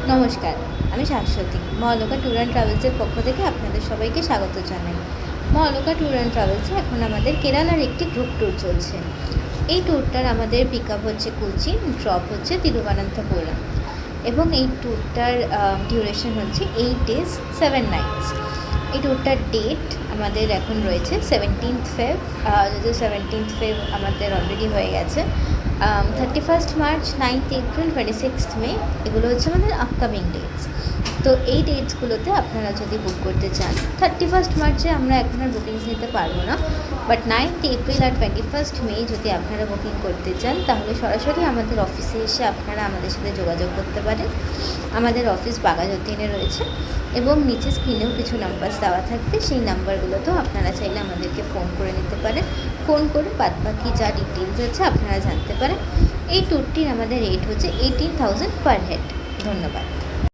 নমস্কার, আমি শাশ্বতী। মা অলকা ট্যুর অ্যান্ড ট্রাভেলসের পক্ষ থেকে আপনাদের সবাইকে স্বাগত জানাই। মা অলকা ট্যুর অ্যান্ড ট্রাভেলসে এখন আমাদের কেরালার একটি গ্রুপ ট্যুর চলছে। এই ট্যুরটার আমাদের পিক আপ হচ্ছে কোচি, ড্রপ হচ্ছে তিরুবনন্তপুরম, এবং এই ট্যুরটার ডিউরেশন হচ্ছে 8 days 7 nights। এই ট্যুরটার ডেট আমাদের এখন রয়েছে 17th Feb। যদিও 17th Feb আমাদের অলরেডি হয়ে গেছে। 31st March, 9th April, 26th May, এগুলো হচ্ছে আমাদের আপকামিং ডেটস। তো এই ডেটসগুলোতে আপনারা যদি বুক করতে চান, 31st মার্চে আমরা এখন আর বুকিংস নিতে পারবো না, but 9th April R 21st May যদি আপনারা বুকিং করতে চান, তাহলে সরাসরি আমাদের অফিসে এসে আপনারা আমাদের সাথে যোগাযোগ করতে পারেন। আমাদের অফিস বাঘাযতীনে রয়েছে, এবং নিচে স্ক্রিনেও কিছু নাম্বার দেওয়া থাকবে। সেই নাম্বারগুলোতেও আপনারা চাইলে আমাদেরকে ফোন করে নিতে পারেন। ফোন করে বাদবাকি যা ডিটেলস আছে আপনারা জানতে পারেন। এই ট্যুরটির আমাদের রেট হচ্ছে 18,000 পার হেড। ধন্যবাদ।